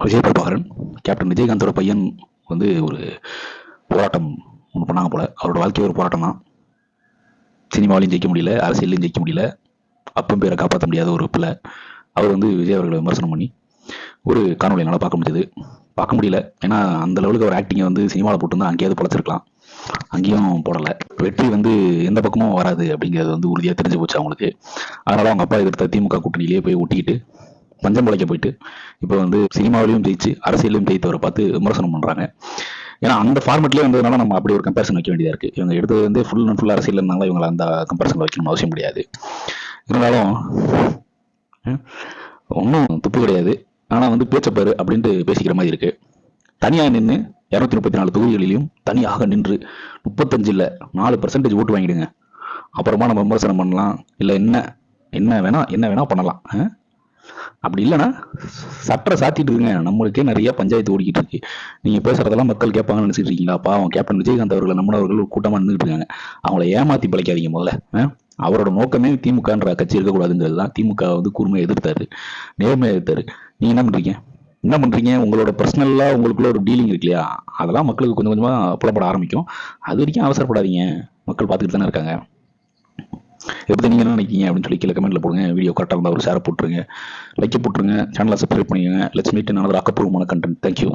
Vijay Prabhakaran captain விஜயகாந்தோட பையன் வந்து ஒரு போராட்டம் ஒன்று பண்ணாங்க போல. அவரோட வாழ்க்கை ஒரு போராட்டம் தான். சினிமாவிலையும் ஜெயிக்க முடியல, அரசியலையும் ஜெயிக்க முடியல, அப்பம் பேரை காப்பாற்ற முடியாத ஒரு பிள்ளை. அவர் வந்து விஜய் அவர்களை விமர்சனம் பண்ணி ஒரு காணொலி என்னால் பார்க்க முடியல. ஏன்னா அந்த லெவலுக்கு ஒரு ஆக்டிங்கை வந்து சினிமாவில் போட்டுருந்தா அங்கேயாவது பொழைச்சிருக்கலாம். அங்கேயும் போடலை. வெற்றி வந்து எந்த பக்கமும் வராது அப்படிங்கிறது வந்து உறுதியாக தெரிஞ்சு போச்சு அவங்களுக்கு. அதனால அவங்க அப்பா எதிர்த்த திமுக கூட்டணியிலேயே போய் ஒட்டிக்கிட்டு பஞ்சம் பிழைக்க போயிட்டு இப்போ வந்து சினிமாவிலையும் ஜெயிச்சு அரசியலையும் ஜெயித்தவரை பார்த்து விமர்சனம் பண்ணுறாங்க. ஏன்னா அந்த ஃபார்மெட்லேயே வந்ததுனால நம்ம அப்படி ஒரு கம்பேரிசன் வைக்க வேண்டியதாக இருக்குது. இவங்க எடுத்தது வந்து ஃபுல் அண்ட் ஃபுல் அரசியல் இருந்தாலும் இவங்களை அந்த கம்பேரிசன் வைக்கணும்னு அவசியம் கிடையாது. இருந்தாலும் ஒன்றும் துப்பு கிடையாது. ஆனால் வந்து பேச்சப்பாரு அப்படின்ட்டு பேசிக்கிற மாதிரி இருக்குது. தனியாக நின்று 234 தொகுதிகளிலும் தனியாக நின்று 35 இல்லை 4% ஓட்டு வாங்கிடுங்க. அப்புறமா நம்ம விமர்சனம் பண்ணலாம். இல்லை என்ன வேணா பண்ணலாம். அப்படி இல்லைன்னா சட்டரை சாத்திட்டு இருக்குங்க. நம்மளுக்கே நிறைய பஞ்சாயத்து ஓடிக்கிட்டு இருக்கு. நீங்க பேசுறதெல்லாம் மக்கள் கேட்பாங்கன்னு நினைச்சிட்டு இருக்கீங்களா? பாவம் கேப்டன் விஜயகாந்த் அவர்களை நம்மளவர்கள் ஒரு கூட்டமா நின்றுட்டு இருக்காங்க. அவங்கள ஏமாத்தி பிழைக்காதீங்க முதல்ல. அவரோட நோக்கமே திமுகன்ற கட்சி இருக்கக்கூடாதுங்கிறது தான். திமுக வந்து கூர்மையை எதிர்த்தாரு, நேர்மையை எதிர்த்தாரு. நீங்க என்ன பண்றீங்க? உங்களோட பர்சனலா உங்களுக்குள்ள ஒரு டீலிங் இருக்கு இல்லையா? அதெல்லாம் மக்களுக்கு கொஞ்சம் கொஞ்சமா புலப்பட ஆரம்பிக்கும். அது வரைக்கும் அவசரப்படாதீங்க. மக்கள் பார்த்துட்டு தானே இருக்காங்க. இதை பற்றி நீங்கள் என்ன நினைக்கிங்க அப்படின்னு சொல்லி கீழே கமெண்ட்டில் போடுங்க. வீடியோ கரெக்டாக இருந்தால் ஒரு ஷேர் போட்டுருங்க, லைக் போட்டுருங்க, சேனலை சப்ஸ்கிரைப் பண்ணிக்கோங்க. லெட்ஸ் மீட் இன் another ஆக்கப்பூர்வமான கண்டென்ட். தேங்க்யூ.